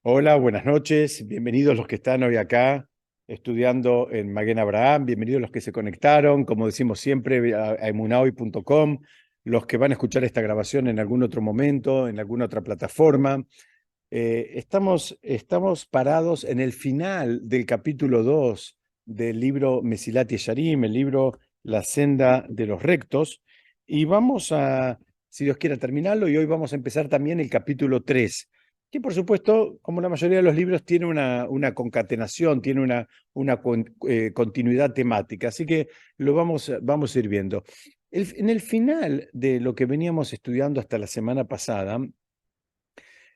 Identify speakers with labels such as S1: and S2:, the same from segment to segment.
S1: Hola, buenas noches. Bienvenidos los que están hoy acá estudiando en Maguen Abraham. Bienvenidos los que se conectaron, como decimos siempre, a emunahoy.com, los que van a escuchar esta grabación en algún otro momento, en alguna otra plataforma. Estamos parados en el final del capítulo 2 del libro Mesilat Yesharim, el libro La senda de los rectos, y vamos a, si Dios quiera, terminarlo, y hoy vamos a empezar también el capítulo 3, que por supuesto, como la mayoría de los libros, tiene una concatenación, tiene una continuidad temática, así que vamos a ir viendo. En el final de lo que veníamos estudiando hasta la semana pasada,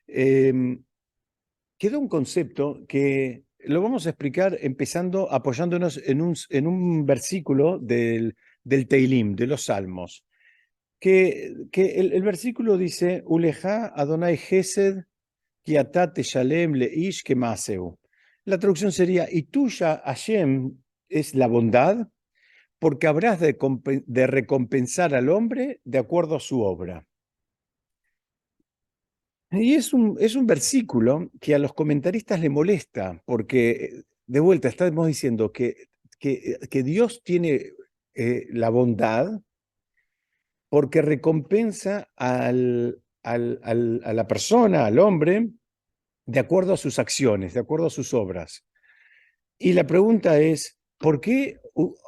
S1: em, queda un concepto que lo vamos a explicar empezando apoyándonos en un versículo del Teilim, de los Salmos, que el versículo dice, Uleja Adonai Gesed ki ata teshalem leish kemaseu. La traducción sería, y tuya, Hashem, es la bondad, porque habrás de recompensar al hombre de acuerdo a su obra. Y es un versículo que a los comentaristas le molesta, porque de vuelta estamos diciendo que Dios tiene la bondad porque recompensa a la persona, al hombre, de acuerdo a sus acciones, de acuerdo a sus obras. Y la pregunta es, ¿por qué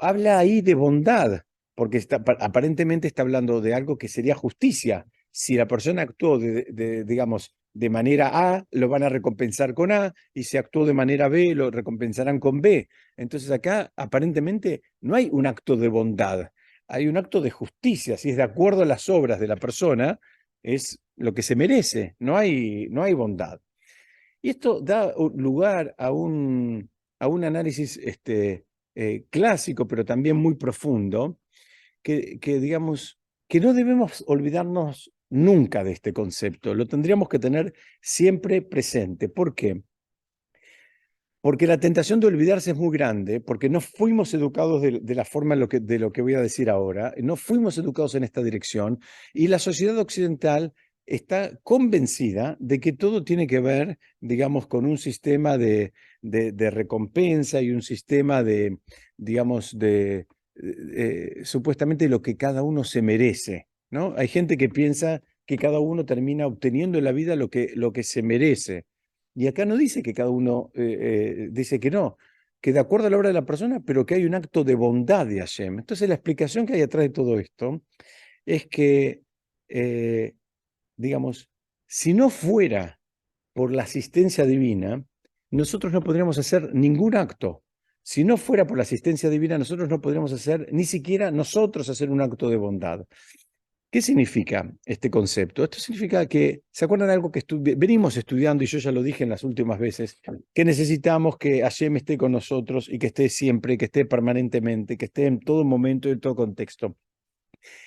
S1: habla ahí de bondad? Porque aparentemente está hablando de algo que sería justicia. Si la persona actuó digamos, de manera A, lo van a recompensar con A, y si actuó de manera B, lo recompensarán con B. Entonces acá aparentemente no hay un acto de bondad, hay un acto de justicia. Si es de acuerdo a las obras de la persona, es lo que se merece, no hay bondad. Y esto da lugar a un análisis clásico, pero también muy profundo, digamos, que no debemos olvidarnos nunca de este concepto. Lo tendríamos que tener siempre presente. ¿Por qué? Porque la tentación de olvidarse es muy grande, porque no fuimos educados de la forma de lo que voy a decir ahora, no fuimos educados en esta dirección, y la sociedad occidental está convencida de que todo tiene que ver, digamos, con un sistema de recompensa y un sistema digamos, supuestamente lo que cada uno se merece, ¿no? Hay gente que piensa que cada uno termina obteniendo en la vida lo que se merece. Y acá no dice que cada uno, dice que no, que de acuerdo a la obra de la persona, pero que hay un acto de bondad de Hashem. Entonces la explicación que hay atrás de todo esto es que, eh, digamos, si no fuera por la asistencia divina, nosotros no podríamos hacer ningún acto. Si no fuera por la asistencia divina, nosotros no podríamos hacer, ni siquiera nosotros hacer un acto de bondad. ¿Qué significa este concepto? Esto significa que, ¿se acuerdan de algo que venimos estudiando, y yo ya lo dije en las últimas veces, que necesitamos que Hashem esté con nosotros y que esté siempre, que esté permanentemente, que esté en todo momento y en todo contexto?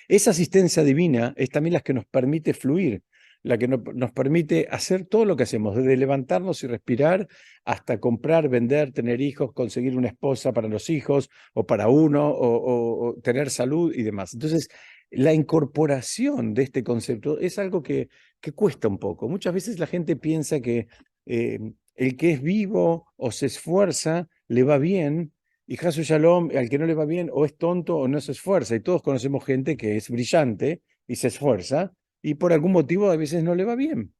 S1: Esa asistencia divina es también la que nos permite fluir, la que nos permite hacer todo lo que hacemos, desde levantarnos y respirar hasta comprar, vender, tener hijos, conseguir una esposa para los hijos o para uno, o tener salud y demás. Entonces, la incorporación de este concepto es algo que cuesta un poco. Muchas veces la gente piensa que el que es vivo o se esfuerza le va bien, y Hasu Shalom, al que no le va bien, o es tonto o no se esfuerza. Y todos conocemos gente que es brillante y se esfuerza, y por algún motivo a veces no le va bien.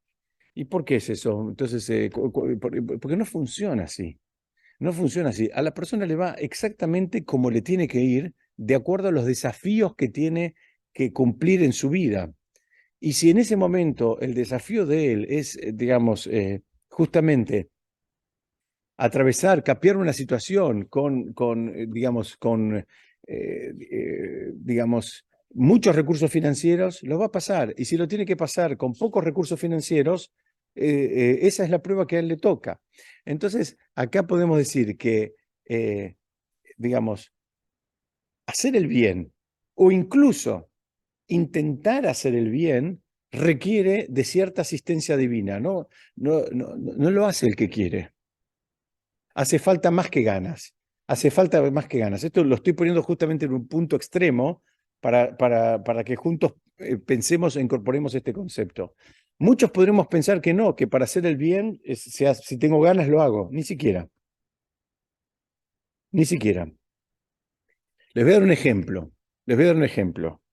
S1: ¿Y por qué es eso? Entonces, porque no funciona así. No funciona así. A la persona le va exactamente como le tiene que ir, de acuerdo a los desafíos que tiene que cumplir en su vida. Y si en ese momento el desafío de él es, digamos, justamente capear una situación digamos, muchos recursos financieros, lo va a pasar. Y si lo tiene que pasar con pocos recursos financieros, esa es la prueba que a él le toca. Entonces, acá podemos decir que, digamos, hacer el bien o incluso intentar hacer el bien requiere de cierta asistencia divina, ¿no? No lo hace el que quiere. Hace falta más que ganas. Hace falta más que ganas. Esto lo estoy poniendo justamente en un punto extremo para que juntos pensemos e incorporemos este concepto. Muchos podremos pensar que no, que para hacer el bien, si tengo ganas lo hago. Ni siquiera, ni siquiera. Les voy a dar un ejemplo. Les voy a dar un ejemplo.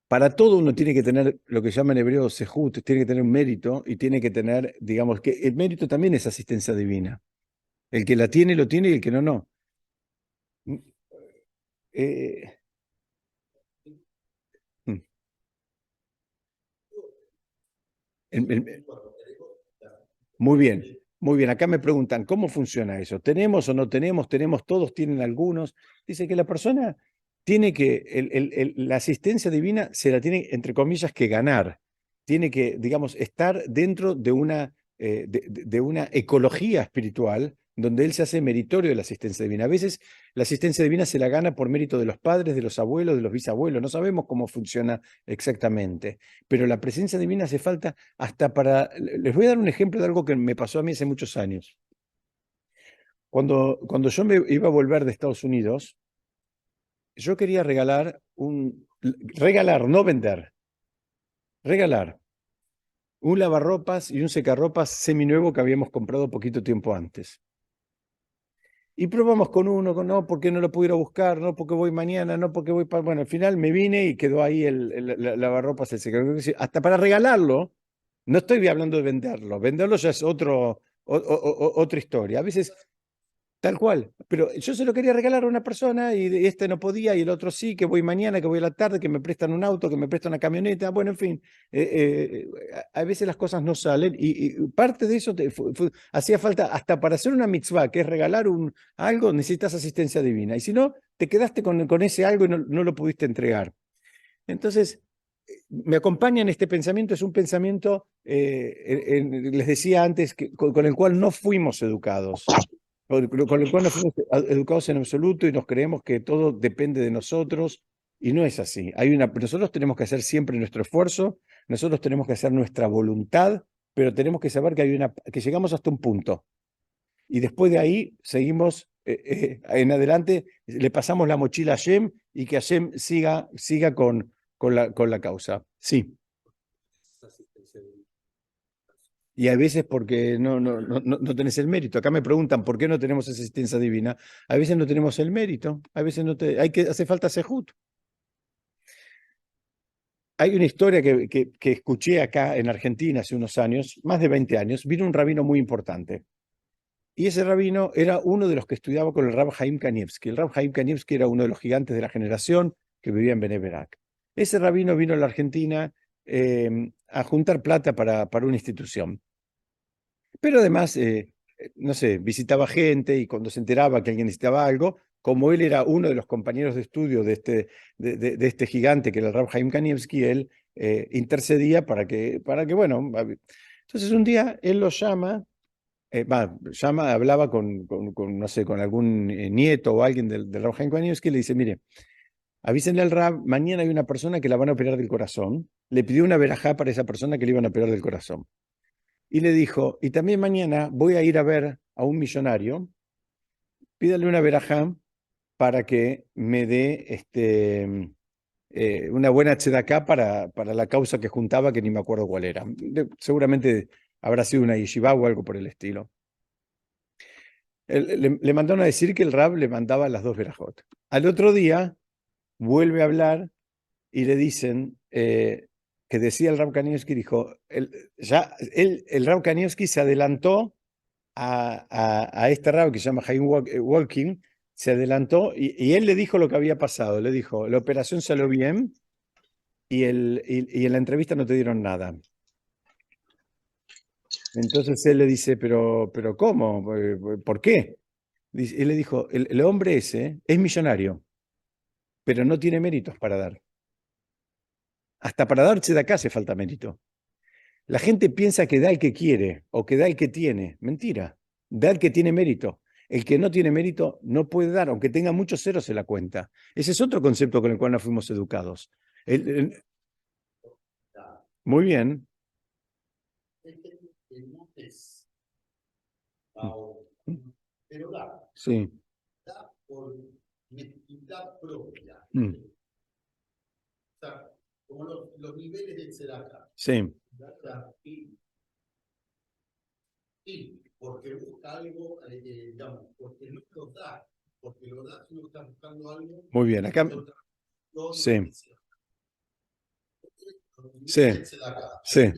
S1: Para todo uno tiene que tener lo que llama en hebreo sehut, tiene que tener un mérito y tiene que tener, digamos, que el mérito también es asistencia divina. El que la tiene, lo tiene y el que no, no. Eh, mm, el- el- Muy bien, muy bien. Acá me preguntan, ¿cómo funciona eso? ¿Tenemos o no tenemos? ¿Tenemos todos? ¿Tienen algunos? Dice que la persona tiene que, la asistencia divina se la tiene, entre comillas, que ganar. Tiene que, digamos, estar dentro de una ecología espiritual donde él se hace meritorio de la asistencia divina. A veces la asistencia divina se la gana por mérito de los padres, de los abuelos, de los bisabuelos. No sabemos cómo funciona exactamente, pero la presencia divina hace falta hasta para... Les voy a dar un ejemplo de algo que me pasó a mí hace muchos años. Cuando yo me iba a volver de Estados Unidos, yo quería regalar, no vender, regalar un lavarropas y un secarropas seminuevo que habíamos comprado poquito tiempo antes. Y probamos con uno, no, porque no lo puedo ir a buscar, no, porque voy mañana, no, porque voy para... Bueno, al final me vine y quedó ahí el lavarropas, el secador. Hasta para regalarlo, no estoy hablando de venderlo. Venderlo ya es otra historia. A veces tal cual. Pero yo se lo quería regalar a una persona y este no podía y el otro sí, que voy mañana, que voy a la tarde, que me prestan un auto, que me prestan una camioneta. Bueno, en fin, a veces las cosas no salen y parte de eso hacía falta hasta para hacer una mitzvah, que es regalar algo, necesitas asistencia divina. Y si no, te quedaste con ese algo y no lo pudiste entregar. Entonces, me acompaña en este pensamiento, es un pensamiento, les decía antes, con el cual no fuimos educados, con el cual no fuimos educados en absoluto y nos creemos que todo depende de nosotros y no es así. Nosotros tenemos que hacer siempre nuestro esfuerzo, nosotros tenemos que hacer nuestra voluntad, pero tenemos que saber que llegamos hasta un punto y después de ahí seguimos en adelante, le pasamos la mochila a Hashem y que Hashem siga con la causa. Sí. Y a veces porque no tenés el mérito. Acá me preguntan por qué no tenemos asistencia divina. A veces no tenemos el mérito. A veces hace falta sehut. Hay una historia que escuché acá en Argentina hace unos años, más de 20 años. Vino un rabino muy importante. Y ese rabino era uno de los que estudiaba con el Rab Haim Kanievski. El Rab Haim Kanievski era uno de los gigantes de la generación que vivía en Bnei Brak. Ese rabino vino a la Argentina a juntar plata para una institución. Pero además, no sé, visitaba gente y cuando se enteraba que alguien necesitaba algo, como él era uno de los compañeros de estudio de este gigante que era el Rab Haim Kanievski, él intercedía para que, bueno, entonces un día él lo llama hablaba no sé, con algún nieto o alguien del Rab Haim Kanievski y le dice, mire, avísenle al Rab, mañana hay una persona que la van a operar del corazón. Le pidió una verajá para esa persona que le iban a operar del corazón. Y le dijo, y también mañana voy a ir a ver a un millonario, pídale una verajá para que me dé una buena tzedaká para la causa que juntaba, que ni me acuerdo cuál era. Seguramente habrá sido una yeshiva o algo por el estilo. Le mandaron a decir que el Rab le mandaba las dos verajot. Al otro día vuelve a hablar y le dicen que decía el Rab Kanievski, dijo, el Rab Kanievski se adelantó a este Rab que se llama Chaim Walking, se adelantó y él le dijo lo que había pasado. Le dijo, la operación salió bien y en la entrevista no te dieron nada. Entonces él le dice, pero ¿cómo? ¿Por qué? Él le dijo, el hombre ese es millonario, pero no tiene méritos para dar. Hasta para darse de acá hace falta mérito. La gente piensa que da el que quiere o que da el que tiene. Mentira. Da el que tiene mérito. El que no tiene mérito no puede dar, aunque tenga muchos ceros en la cuenta. Ese es otro concepto con el cual nos fuimos educados. Muy bien. Sí. Mm.
S2: como los niveles del Tzedakah.
S1: Sí.
S2: Y porque busca algo, digamos, porque no lo da, porque lo da, si no está buscando algo.
S1: Muy bien, acá. Sí. Sí. Sí.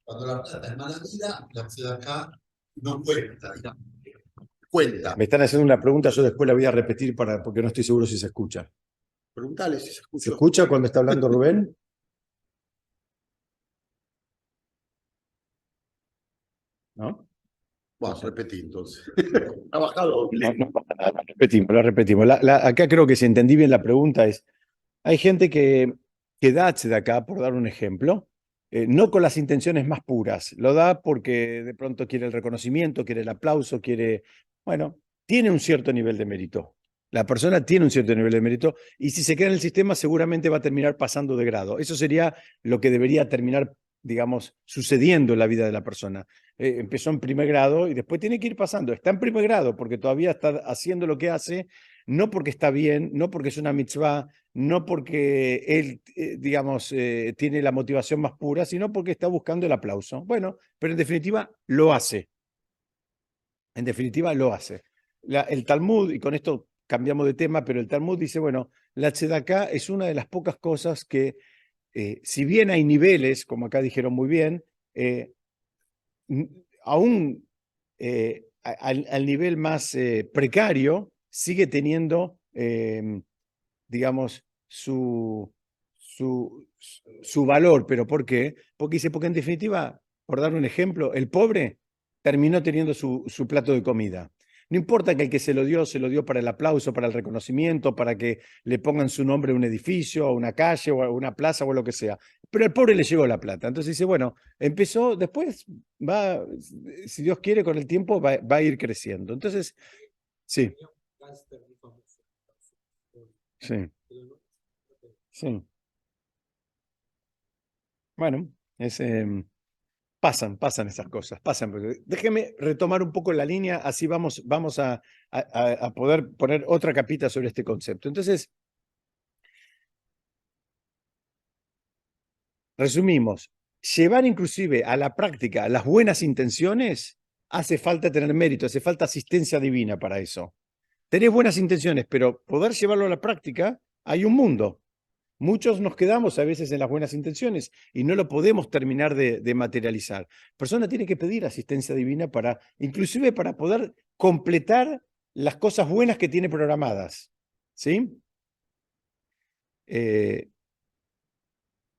S2: Cuando la plata es mala vida, la Tzedakah no cuenta, digamos. Cuenta.
S1: Me están haciendo una pregunta, yo después la voy a repetir porque no estoy seguro si se escucha.
S2: Preguntale si se escucha.
S1: ¿Se escucha cuando está hablando Rubén? ¿No?
S2: Bueno, repetí entonces. Ha bajado.
S1: No pasa nada, lo repetimos, lo repetimos. Acá creo que si entendí bien la pregunta es, hay gente que da tzedakah, por dar un ejemplo, no con las intenciones más puras, lo da porque de pronto quiere el reconocimiento, quiere el aplauso, bueno, tiene un cierto nivel de mérito. La persona tiene un cierto nivel de mérito y si se queda en el sistema seguramente va a terminar pasando de grado. Eso sería lo que debería terminar, digamos, sucediendo en la vida de la persona. Empezó en primer grado y después tiene que ir pasando. Está en primer grado porque todavía está haciendo lo que hace, no porque está bien, no porque es una mitzvah, no porque él, digamos, tiene la motivación más pura, sino porque está buscando el aplauso. Bueno, pero en definitiva lo hace. En definitiva lo hace. El Talmud, y con esto cambiamos de tema, pero el Talmud dice, bueno, la tzedakah es una de las pocas cosas que, si bien hay niveles, como acá dijeron muy bien, aún al nivel más precario, sigue teniendo, digamos, su valor. ¿Pero por qué? Porque dice, porque en definitiva, por dar un ejemplo, el pobre terminó teniendo su plato de comida. No importa que el que se lo dio para el aplauso, para el reconocimiento, para que le pongan su nombre a un edificio, a una calle, o a una plaza, o a lo que sea. Pero al pobre le llegó la plata. Entonces dice, bueno, empezó, después va, si Dios quiere, con el tiempo va a ir creciendo. Entonces, sí. Sí. Sí. Bueno, pasan esas cosas, pasan. Déjeme retomar un poco la línea, así vamos a poder poner otra capita sobre este concepto. Entonces, resumimos, llevar inclusive a la práctica las buenas intenciones, hace falta tener mérito, hace falta asistencia divina para eso. Tenés buenas intenciones, pero poder llevarlo a la práctica, hay un mundo. Muchos nos quedamos a veces en las buenas intenciones y no lo podemos terminar de materializar. La persona tiene que pedir asistencia divina inclusive para poder completar las cosas buenas que tiene programadas. ¿Sí? Es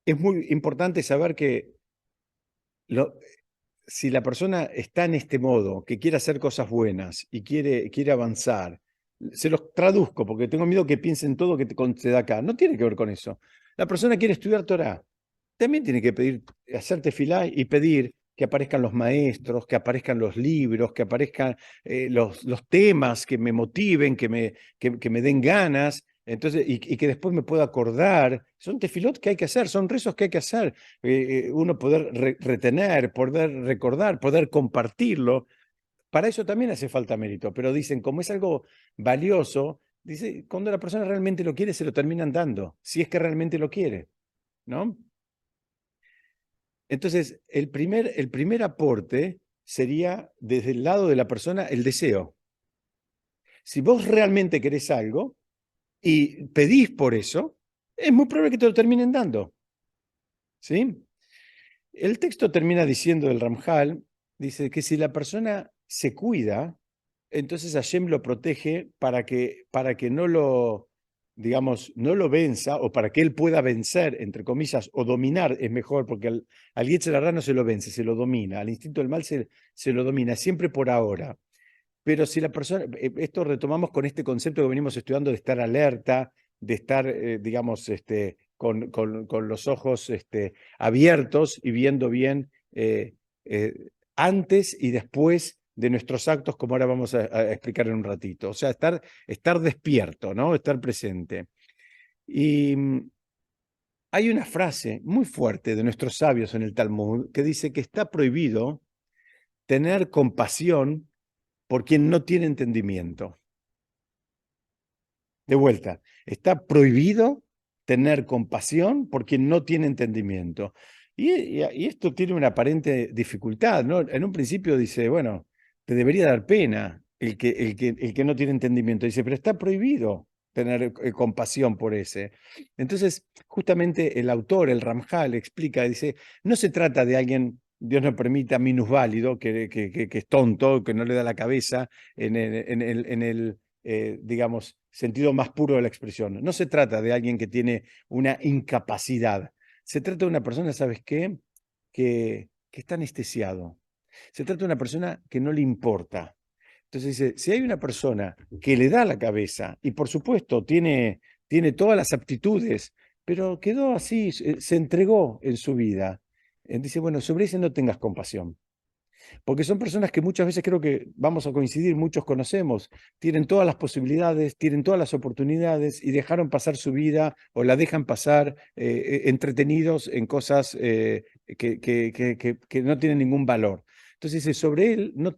S1: muy importante saber que si la persona está en este modo, que quiere hacer cosas buenas y quiere avanzar, se los traduzco porque tengo miedo que piensen todo que te conceda acá. No tiene que ver con eso. La persona quiere estudiar Torah. También tiene que pedir, hacer tefilá y pedir que aparezcan los maestros, que aparezcan los libros, que aparezcan los temas que me motiven, que me den ganas. Entonces, y que después me pueda acordar. Son tefilot que hay que hacer, son rezos que hay que hacer. Uno poder retener, poder recordar, poder compartirlo. Para eso también hace falta mérito, pero dicen, como es algo valioso, dice, cuando la persona realmente lo quiere, se lo terminan dando, si es que realmente lo quiere, ¿no? Entonces, el primer aporte sería desde el lado de la persona el deseo. Si vos realmente querés algo y pedís por eso, es muy probable que te lo terminen dando. ¿Sí? El texto termina diciendo del Ramjal, dice que si la persona se cuida, entonces Hashem lo protege para que no lo, digamos, no lo venza, o para que él pueda vencer, entre comillas, o dominar, es mejor, porque al Yetzer Hará no se lo vence, se lo domina, al instinto del mal se lo domina, siempre por ahora. Pero si la persona, esto retomamos con este concepto que venimos estudiando de estar alerta, de estar, digamos, con los ojos abiertos y viendo bien antes y después de nuestros actos, como ahora vamos a explicar en un ratito. O sea, estar despierto, ¿no? Estar presente. Y hay una frase muy fuerte de nuestros sabios en el Talmud que dice que está prohibido tener compasión por quien no tiene entendimiento. De vuelta, está prohibido tener compasión por quien no tiene entendimiento. Y esto tiene una aparente dificultad, ¿no? En un principio dice, bueno, te debería dar pena el que no tiene entendimiento. Dice, pero está prohibido tener compasión por ese. Entonces, justamente el autor, el Ramjal, explica, dice, no se trata de alguien, Dios no permita, minusválido, que es tonto, que no le da la cabeza en el digamos, sentido más puro de la expresión. No se trata de alguien que tiene una incapacidad. Se trata de una persona, ¿sabes qué? Que está anestesiado. Se trata de una persona que no le importa. Entonces dice, si hay una persona que le da la cabeza y por supuesto tiene todas las aptitudes, pero quedó así, se entregó en su vida, dice, bueno, sobre ese no tengas compasión. Porque son personas que muchas veces creo que vamos a coincidir, muchos conocemos, tienen todas las posibilidades, tienen todas las oportunidades y dejaron pasar su vida o la dejan pasar entretenidos en cosas que no tienen ningún valor. Entonces dice, sobre él no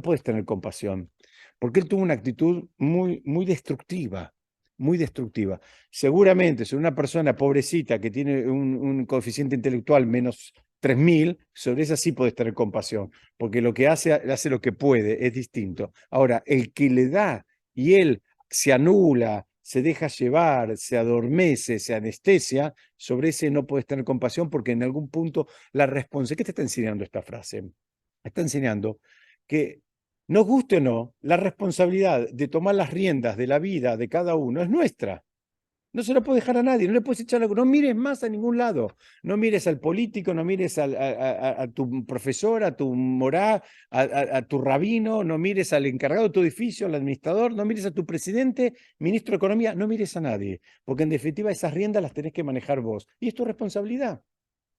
S1: puedes tener compasión, porque él tuvo una actitud muy destructiva. Muy destructiva. Seguramente, si una persona pobrecita que tiene un coeficiente intelectual menos 3000, sobre esa sí puedes tener compasión, porque lo que hace lo que puede, es distinto. Ahora, el que le da y él se anula, se deja llevar, se adormece, se anestesia, sobre ese no puedes tener compasión porque en algún punto la responsabilidad. ¿Qué te está enseñando esta frase? Está enseñando que, nos guste o no, la responsabilidad de tomar las riendas de la vida de cada uno es nuestra. No se lo puede dejar a nadie, no le puedes echar no mires más a ningún lado, no mires al político, no mires a tu profesor, a tu morá, a tu rabino, no mires al encargado de tu edificio, al administrador, no mires a tu presidente, ministro de Economía, no mires a nadie, porque en definitiva esas riendas las tenés que manejar vos y es tu responsabilidad.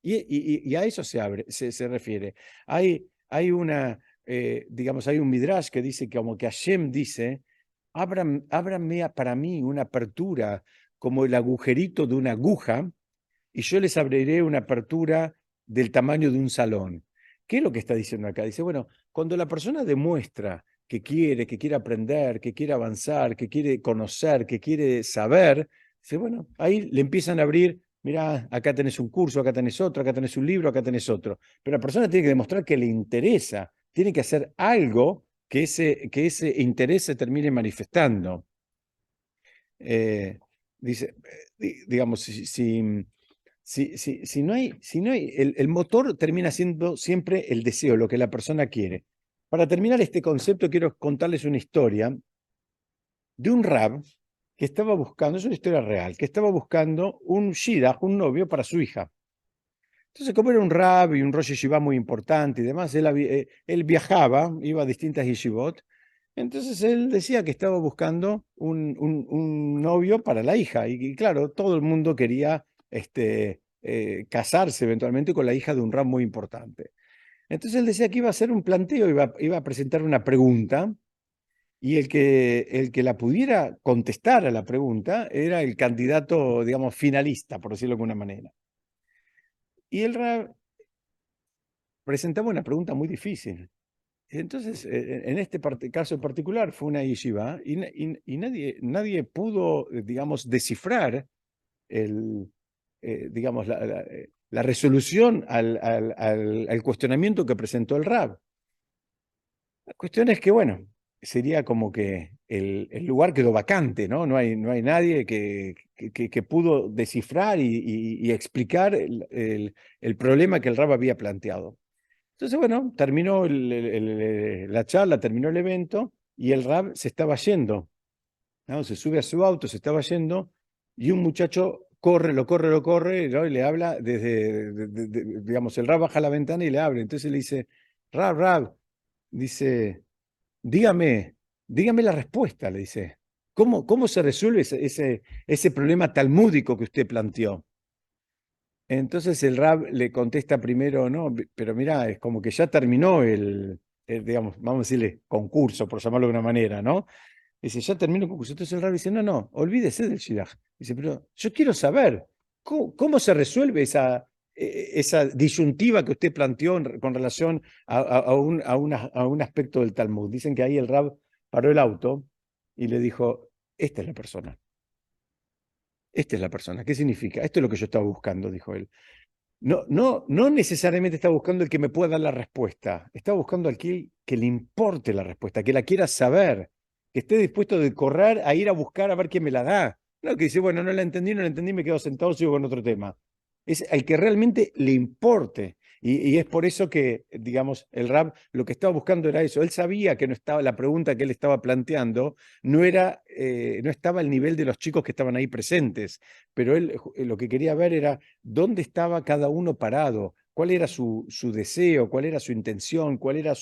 S1: Y a eso se refiere. Hay una, digamos, hay un midrash que dice que como que Hashem dice, ábranme para mí una apertura como el agujerito de una aguja y yo les abriré una apertura del tamaño de un salón. ¿Qué es lo que está diciendo acá? Dice, bueno, cuando la persona demuestra que quiere aprender, que quiere avanzar, que quiere conocer, que quiere saber, dice, bueno, ahí le empiezan a abrir, mira, acá tenés un curso, acá tenés otro, acá tenés un libro, acá tenés otro. Pero la persona tiene que demostrar que le interesa, tiene que hacer algo que ese interés se termine manifestando. Dice, digamos, si no hay el motor termina siendo siempre el deseo, lo que la persona quiere. Para terminar este concepto, quiero contarles una historia de un rab que estaba buscando, es una historia real, que estaba buscando un shidduch, un novio para su hija. Entonces, como era un rab y un rosh yeshiva muy importante y demás, él viajaba, iba a distintas yeshivot. Entonces él decía que estaba buscando un novio para la hija. Y claro, todo el mundo quería casarse eventualmente con la hija de un rab muy importante. Entonces él decía que iba a hacer un planteo, iba a presentar una pregunta, y el que la pudiera contestar a la pregunta era el candidato, digamos, finalista, por decirlo de alguna manera. Y el rab presentaba una pregunta muy difícil. Entonces, en este caso en particular fue una yeshiva y nadie pudo, digamos, descifrar digamos, la resolución al cuestionamiento que presentó el rab. La cuestión es que, bueno, sería como que el lugar quedó vacante, ¿no? No hay nadie que pudo descifrar y explicar el problema que el rab había planteado. Entonces, bueno, terminó la charla, terminó el evento y el rab se estaba yendo, ¿no? Se sube a su auto, se estaba yendo y un muchacho lo corre, ¿no? Y le habla digamos, el rab baja la ventana y le habla. Entonces le dice, Rab, dice, dígame la respuesta, le dice. ¿Cómo se resuelve ese problema talmúdico que usted planteó? Entonces el rab le contesta primero, no, pero mira, es como que ya terminó digamos, vamos a decirle concurso, por llamarlo de una manera, ¿no? Dice, ya terminó el concurso. Entonces el rab dice, no, olvídese del shidduch. Dice, pero yo quiero saber, ¿cómo se resuelve esa disyuntiva que usted planteó con relación a un aspecto del Talmud? Dicen que ahí el rab paró el auto y le dijo, esta es la persona. esta es la persona. ¿Qué significa? Esto es lo que yo estaba buscando, dijo él. No necesariamente está buscando el que me pueda dar la respuesta. Está buscando al que le importe la respuesta, que la quiera saber, que esté dispuesto de correr a ir a buscar a ver quién me la da. No, que dice, bueno, no la entendí, me quedo sentado, sigo con otro tema. Es al que realmente le importe. Y es por eso que, digamos, el Rab lo que estaba buscando era eso. Él sabía que no estaba, la pregunta que él estaba planteando no estaba al nivel de los chicos que estaban ahí presentes, pero él lo que quería ver era dónde estaba cada uno parado, cuál era su deseo, cuál era su intención, cuál era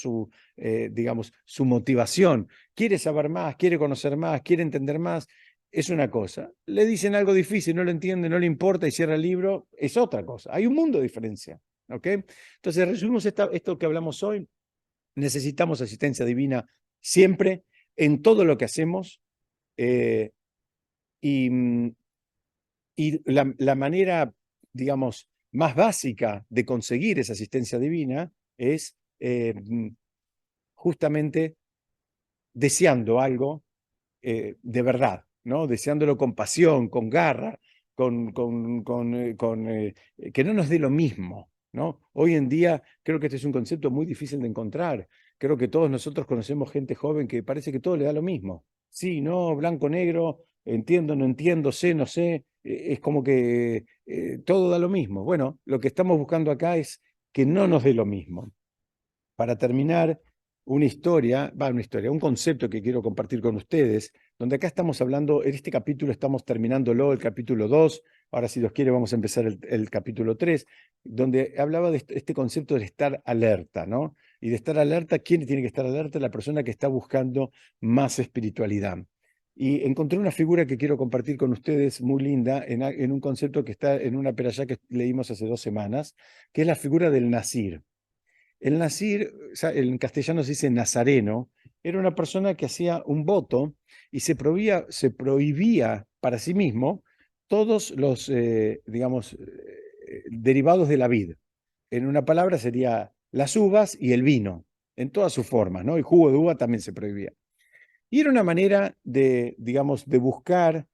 S1: digamos, su motivación. ¿Quiere saber más? ¿Quiere conocer más? ¿Quiere entender más? Es una cosa. Le dicen algo difícil, no lo entiende, no le importa y cierra el libro, es otra cosa. Hay un mundo de diferencia. ¿Ok? Entonces, resumimos esto que hablamos hoy. Necesitamos asistencia divina siempre, en todo lo que hacemos. eh, y, la manera, digamos, más básica de conseguir esa asistencia divina es justamente deseando algo de verdad, ¿no? Deseándolo con pasión, con garra, que no nos dé lo mismo, ¿no? Hoy en día creo que este es un concepto muy difícil de encontrar. Creo que todos nosotros conocemos gente joven que parece que todo le da lo mismo. Sí, no, blanco, negro, entiendo, no entiendo, sé, no sé. Es como que todo da lo mismo. Bueno, lo que estamos buscando acá es que no nos dé lo mismo. Para terminar, un concepto que quiero compartir con ustedes, donde acá estamos hablando, en este capítulo estamos terminándolo, el capítulo 2, ahora si Dios quiere vamos a empezar el capítulo 3, donde hablaba de este concepto de estar alerta, ¿no? Y de estar alerta, ¿quién tiene que estar alerta? La persona que está buscando más espiritualidad. Y encontré una figura que quiero compartir con ustedes muy linda en un concepto que está en una perashá que leímos hace 2 semanas, que es la figura del Nazir. El Nazir, en castellano se dice nazareno, era una persona que hacía un voto y se prohibía para sí mismo todos los, digamos, derivados de la vid. En una palabra sería las uvas y el vino, en todas sus formas, ¿no? El jugo de uva también se prohibía. Y era una manera de, digamos, de buscar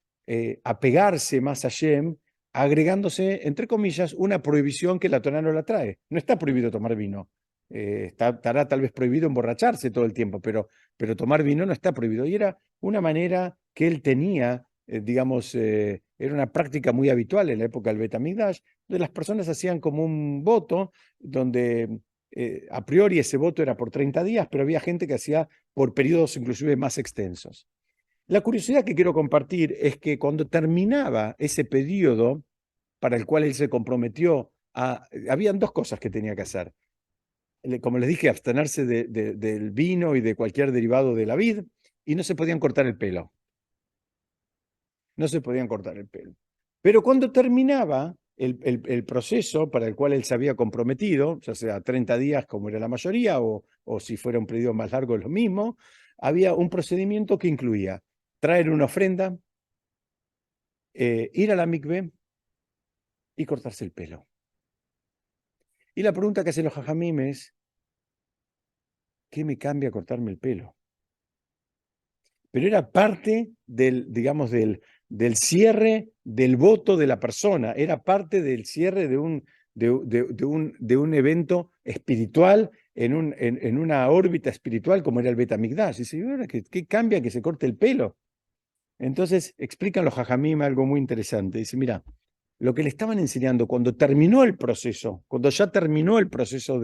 S1: apegarse más a Shem, agregándose, entre comillas, una prohibición que la Torá no la trae. No está prohibido tomar vino. Estará tal vez prohibido emborracharse todo el tiempo, pero tomar vino no está prohibido. Y era una manera que él tenía, digamos, era una práctica muy habitual en la época del Beit HaMikdash, donde las personas hacían como un voto, donde a priori ese voto era por 30 días, pero había gente que hacía por periodos inclusive más extensos. La curiosidad que quiero compartir es que cuando terminaba ese periodo para el cual él se comprometió, habían 2 cosas que tenía que hacer. Como les dije, abstenerse del vino y de cualquier derivado de la vid, y no se podían cortar el pelo. No se podían cortar el pelo. Pero cuando terminaba el proceso para el cual él se había comprometido, ya sea 30 días como era la mayoría, o si fuera un periodo más largo lo mismo, había un procedimiento que incluía traer una ofrenda, ir a la mikve y cortarse el pelo. Y la pregunta que hacen los jajamim es, ¿qué me cambia cortarme el pelo? Pero era parte digamos, del cierre del voto de la persona, era parte del cierre de un evento espiritual en una órbita espiritual como era el Beit HaMikdash. Y dice, ¿ahora qué cambia que se corte el pelo? Entonces explican los jajamim algo muy interesante. Dice, mira, lo que le estaban enseñando cuando terminó el proceso, cuando ya terminó el proceso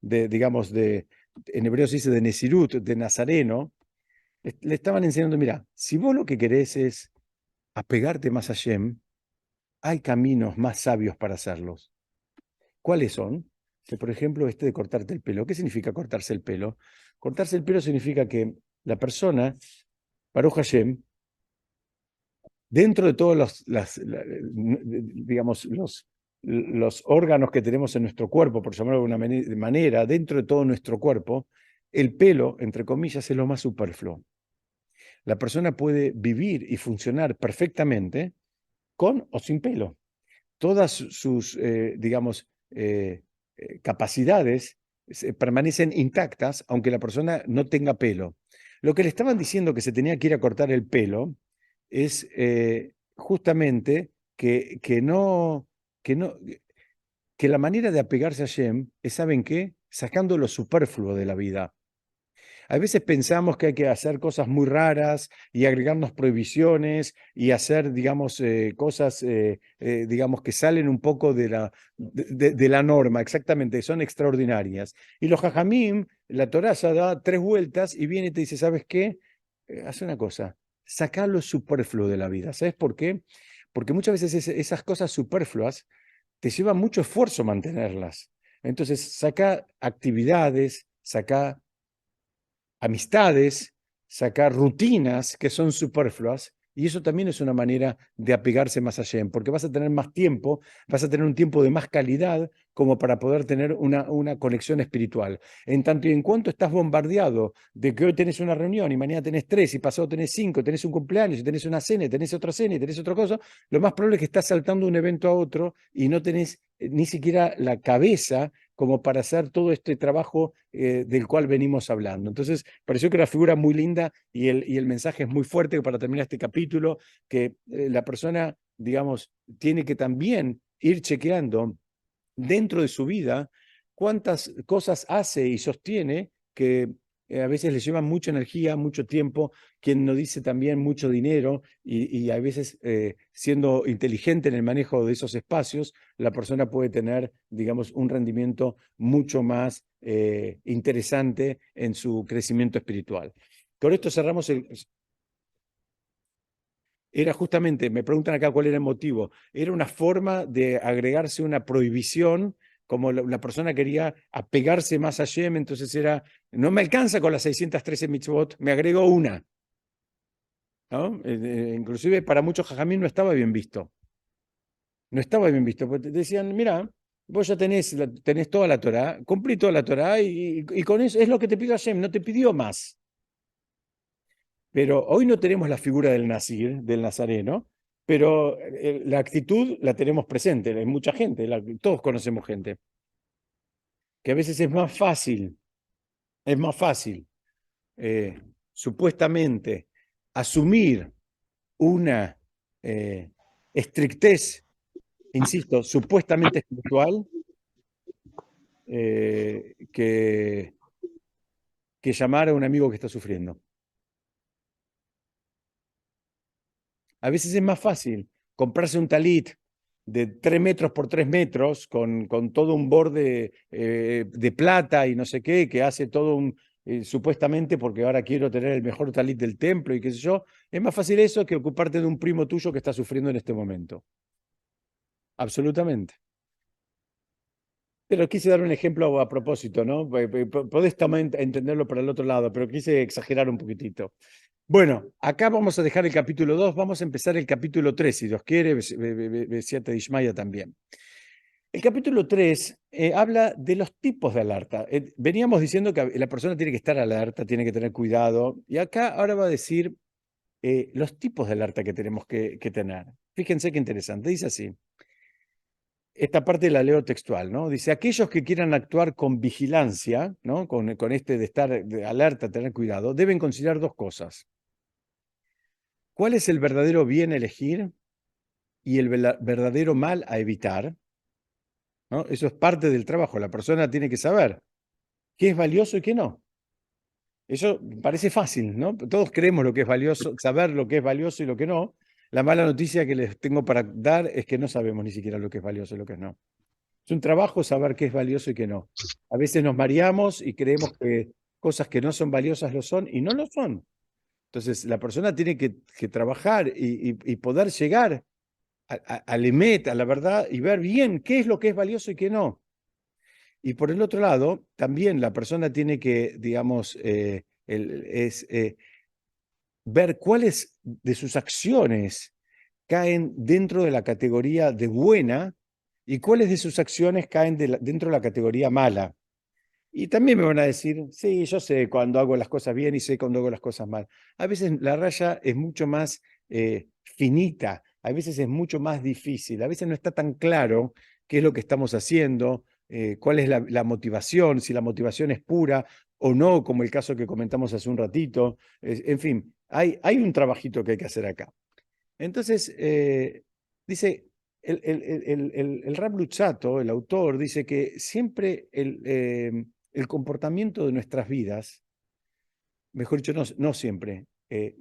S1: digamos, en hebreo se dice de Nesirut, de Nazareno, le estaban enseñando, mira, si vos lo que querés es apegarte más a Shem, hay caminos más sabios para hacerlos. ¿Cuáles son? Que, por ejemplo, este de cortarte el pelo. ¿Qué significa cortarse el pelo? Cortarse el pelo significa que la persona, Baruch Hashem, dentro de todos digamos, los órganos que tenemos en nuestro cuerpo, por llamarlo de alguna manera, dentro de todo nuestro cuerpo, el pelo, entre comillas, es lo más superfluo. La persona puede vivir y funcionar perfectamente con o sin pelo. Todas sus, digamos, capacidades permanecen intactas, aunque la persona no tenga pelo. Lo que le estaban diciendo que se tenía que ir a cortar el pelo es justamente que no, que no, que la manera de apegarse a Hashem es, ¿saben qué? Sacando lo superfluo de la vida. A veces pensamos que hay que hacer cosas muy raras y agregarnos prohibiciones y hacer, digamos, cosas, digamos, que salen un poco de la norma, exactamente, son extraordinarias. Y los jajamim, la Torá ya da 3 vueltas y viene y te dice, ¿sabes qué? Haz una cosa, saca lo superfluo de la vida. ¿Sabes por qué? Porque muchas veces esas cosas superfluas te lleva mucho esfuerzo mantenerlas. Entonces, saca actividades, saca amistades, sacar rutinas que son superfluas, y eso también es una manera de apegarse más a Hashem, porque vas a tener más tiempo, vas a tener un tiempo de más calidad como para poder tener una conexión espiritual. En tanto y en cuanto estás bombardeado de que hoy tenés una reunión y mañana tenés 3 y pasado tenés 5, tenés un cumpleaños y tenés una cena y tenés otra cena y tenés otra cosa, lo más probable es que estás saltando de un evento a otro y no tenés ni siquiera la cabeza como para hacer todo este trabajo del cual venimos hablando. Entonces, pareció que la figura muy linda y el mensaje es muy fuerte para terminar este capítulo, que la persona, digamos, tiene que también ir chequeando dentro de su vida cuántas cosas hace y sostiene que a veces le llevan mucha energía, mucho tiempo, quien nos dice también mucho dinero y a veces siendo inteligente en el manejo de esos espacios, la persona puede tener, digamos, un rendimiento mucho más interesante en su crecimiento espiritual. Con esto cerramos el... Era justamente, me preguntan acá cuál era el motivo, era una forma de agregarse una prohibición, como la persona quería apegarse más a Shem, entonces era, no me alcanza con las 613 mitzvot, me agrego una, ¿no? Inclusive para muchos jajamín no estaba bien visto, no estaba bien visto, porque decían, mira, vos ya tenés toda la Torá, cumplí toda la Torá y con eso es lo que te pidió Hashem, no te pidió más. Pero hoy no tenemos la figura del Nazir, del Nazareno, pero la actitud la tenemos presente, hay mucha gente, todos conocemos gente, que a veces es más fácil, eh, supuestamente, asumir una eh, estrictez, insisto, supuestamente espiritual, que llamar a un amigo que está sufriendo. A veces es más fácil comprarse un talit de 3 metros por 3 metros con todo un borde de plata y no sé qué, que hace todo supuestamente porque ahora quiero tener el mejor talit del templo y qué sé yo. Es más fácil eso que ocuparte de un primo tuyo que está sufriendo en este momento. Absolutamente. Pero quise dar un ejemplo a propósito, ¿no? Podés también entenderlo por el otro lado, pero quise exagerar un poquitito. Bueno, acá vamos a dejar el capítulo 2, vamos a empezar el capítulo 3, si Dios quiere, Besiata de Ishmaya también. El capítulo 3 habla de los tipos de alerta. Veníamos diciendo que la persona tiene que estar alerta, tiene que tener cuidado, y acá ahora va a decir los tipos de alerta que tenemos que tener. Fíjense qué interesante, dice así. Esta parte la leo textual, ¿no? Dice, aquellos que quieran actuar con vigilancia, ¿no? Con este de estar de alerta, tener cuidado, deben considerar 2 cosas. ¿Cuál es el verdadero bien a elegir y el verdadero mal a evitar? ¿No? Eso es parte del trabajo. La persona tiene que saber qué es valioso y qué no. Eso parece fácil, ¿no? Todos creemos lo que es valioso, saber lo que es valioso y lo que no. La mala noticia que les tengo para dar es que no sabemos ni siquiera lo que es valioso y lo que no. Es un trabajo saber qué es valioso y qué no. A veces nos mareamos y creemos que cosas que no son valiosas lo son y no lo son. Entonces, la persona tiene que trabajar y poder llegar al emet, a la verdad, y ver bien qué es lo que es valioso y qué no. Y por el otro lado, también la persona tiene que, digamos, ver cuáles de sus acciones caen dentro de la categoría de buena y cuáles de sus acciones caen dentro de la categoría mala. Y también me van a decir, sí, yo sé cuando hago las cosas bien y sé cuando hago las cosas mal. A veces la raya es mucho más finita, a veces es mucho más difícil, a veces no está tan claro qué es lo que estamos haciendo, cuál es la motivación, si la motivación es pura o no, como el caso que comentamos hace un ratito. En fin, hay un trabajito que hay que hacer acá. Entonces, Dice, el Rab Luzzatto, el autor, dice que siempre el comportamiento de nuestras vidas, mejor dicho, no siempre,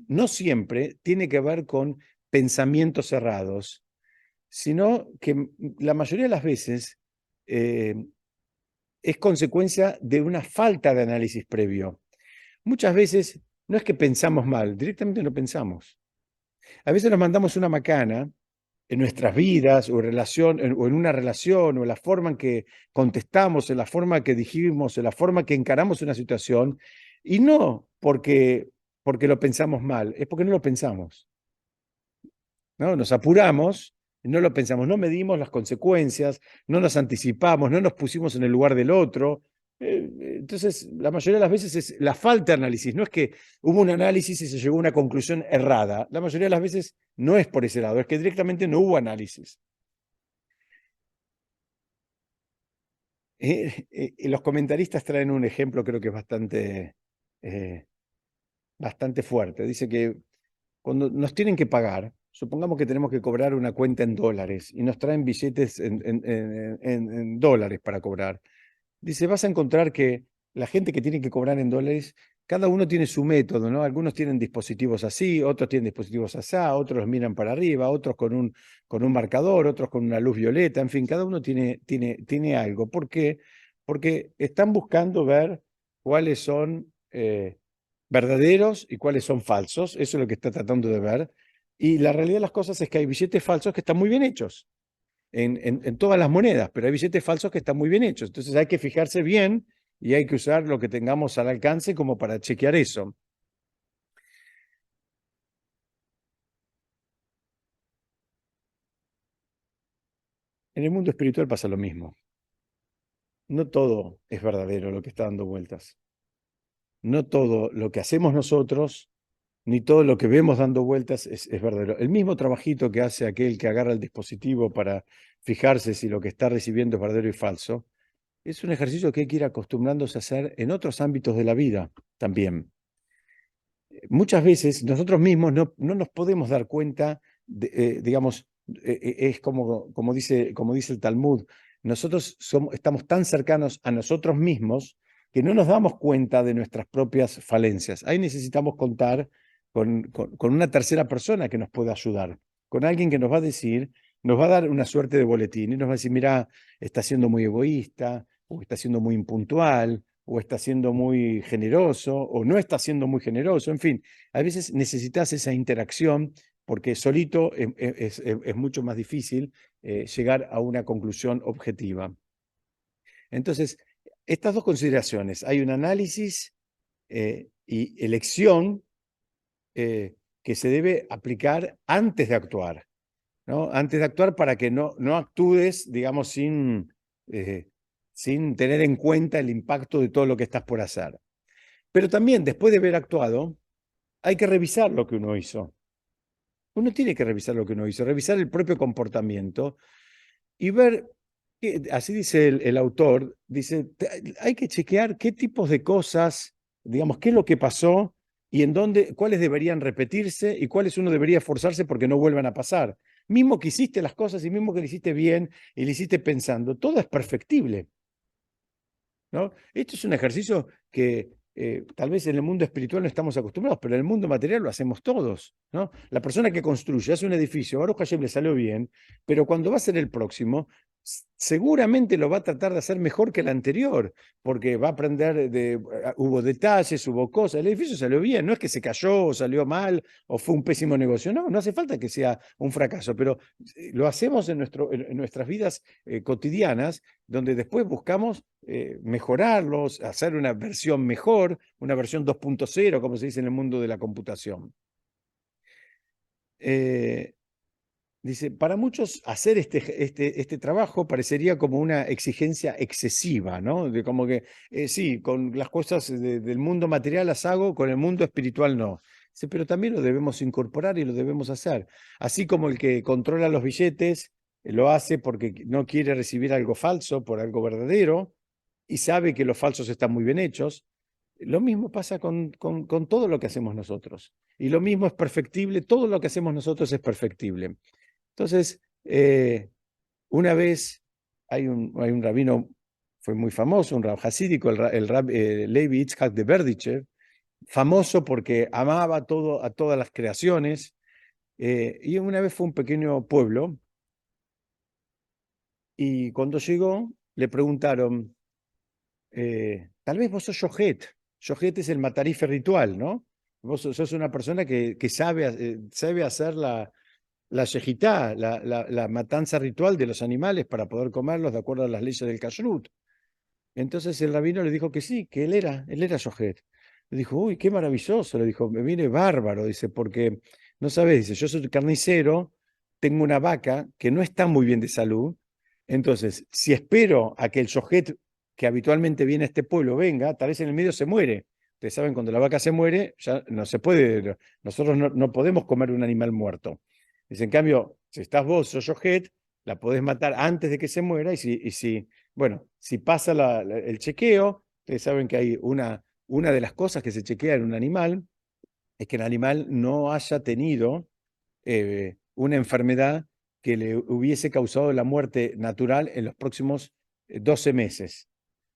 S1: no siempre tiene que ver con pensamientos cerrados, sino que la mayoría de las veces es consecuencia de una falta de análisis previo. Muchas veces no es que pensamos mal, directamente no pensamos. A veces nos mandamos una macana en nuestras vidas o en una relación o en la forma en que contestamos, en la forma que dijimos, en la forma que encaramos una situación, y no porque lo pensamos mal, es porque no lo pensamos, ¿no? Nos apuramos, no lo pensamos, no medimos las consecuencias, no nos anticipamos, no nos pusimos en el lugar del otro. Entonces, la mayoría de las veces es la falta de análisis, no es que hubo un análisis y se llegó a una conclusión errada. La mayoría de las veces no es por ese lado, es que directamente no hubo análisis. Los comentaristas traen un ejemplo, creo que es eh, bastante fuerte. Dice que cuando nos tienen que pagar, supongamos que tenemos que cobrar una cuenta en dólares y nos traen billetes en dólares para cobrar. Dice, vas a encontrar que la gente que tiene que cobrar en dólares, cada uno tiene su método, ¿no? Algunos tienen dispositivos así, otros tienen dispositivos así, otros los miran para arriba, otros con un marcador, otros con una luz violeta, en fin, cada uno tiene algo. ¿Por qué? Porque están buscando ver cuáles son verdaderos y cuáles son falsos, eso es lo que está tratando de ver. Y la realidad de las cosas es que hay billetes falsos que están muy bien hechos en todas las monedas, pero hay billetes falsos que están muy bien hechos. Entonces hay que fijarse bien y hay que usar lo que tengamos al alcance como para chequear eso. En el mundo espiritual pasa lo mismo. No todo es verdadero lo que está dando vueltas. No todo lo que hacemos nosotros, ni todo lo que vemos dando vueltas es verdadero. El mismo trabajito que hace aquel que agarra el dispositivo para fijarse si lo que está recibiendo es verdadero y falso, es un ejercicio que hay que ir acostumbrándose a hacer en otros ámbitos de la vida también. Muchas veces nosotros mismos no nos podemos dar cuenta, digamos, es como dice el Talmud, nosotros estamos tan cercanos a nosotros mismos que no nos damos cuenta de nuestras propias falencias. Ahí necesitamos contar con una tercera persona que nos pueda ayudar, con alguien que nos va a decir, nos va a dar una suerte de boletín y nos va a decir, mira, está siendo muy egoísta, o está siendo muy impuntual, o está siendo muy generoso, o no está siendo muy generoso, en fin, a veces necesitas esa interacción porque solito es mucho más difícil llegar a una conclusión objetiva. Entonces, estas dos consideraciones, hay un análisis y elección que se debe aplicar antes de actuar, ¿no? Antes de actuar para que no actúes, digamos, sin tener en cuenta el impacto de todo lo que estás por hacer. Pero también, después de haber actuado, hay que revisar lo que uno hizo. Uno tiene que revisar lo que uno hizo, revisar el propio comportamiento y ver, así dice el autor, dice, hay que chequear qué tipos de cosas, digamos, qué es lo que pasó y en dónde, cuáles deberían repetirse y cuáles uno debería esforzarse porque no vuelvan a pasar. Mismo que hiciste las cosas y mismo que lo hiciste bien y lo hiciste pensando, todo es perfectible, ¿no? Esto es un ejercicio que tal vez en el mundo espiritual no estamos acostumbrados, pero en el mundo material lo hacemos todos, ¿no? La persona que construye, hace un edificio, Baruch Hashem le salió bien, pero cuando va a ser el próximo, seguramente lo va a tratar de hacer mejor que el anterior, porque va a aprender hubo detalles, hubo cosas, el edificio salió bien, no es que se cayó o salió mal o fue un pésimo negocio, no hace falta que sea un fracaso, pero lo hacemos en nuestras vidas cotidianas, donde después buscamos mejorarlos, hacer una versión mejor, una versión 2.0, como se dice en el mundo de la computación. Dice, para muchos hacer este trabajo parecería como una exigencia excesiva, ¿no? De como que, sí, con las cosas del mundo material las hago, con el mundo espiritual no. Dice, pero también lo debemos incorporar y lo debemos hacer. Así como el que controla los billetes lo hace porque no quiere recibir algo falso por algo verdadero y sabe que los falsos están muy bien hechos. Lo mismo pasa con todo lo que hacemos nosotros. Y lo mismo es perfectible, todo lo que hacemos nosotros es perfectible. Entonces, Una vez hay un rabino, fue muy famoso, un rab hasídico, el rab Levi Yitzhak de Berdichev, famoso porque amaba todo, a todas las creaciones. Y una vez fue a un pequeño pueblo y cuando llegó le preguntaron, tal vez vos sos Yohet. Yohet es el matarife ritual, ¿no? Vos sos una persona que sabe hacer la shejitá, la matanza ritual de los animales para poder comerlos de acuerdo a las leyes del kashrut. Entonces el rabino le dijo que sí, que él era Yohet. Le dijo, uy, qué maravilloso. Le dijo, me viene bárbaro, dice, porque no sabes, dice, yo soy carnicero, tengo una vaca que no está muy bien de salud. Entonces, si espero a que el Yohet que habitualmente viene a este pueblo venga, tal vez en el medio se muere. Ustedes saben, cuando la vaca se muere, ya no se puede, nosotros no podemos comer un animal muerto. Dice, en cambio, si estás vos, sos Yohet, la podés matar antes de que se muera y si bueno, si pasa el chequeo, ustedes saben que hay una de las cosas que se chequea en un animal es que el animal no haya tenido una enfermedad que le hubiese causado la muerte natural en los próximos 12 meses.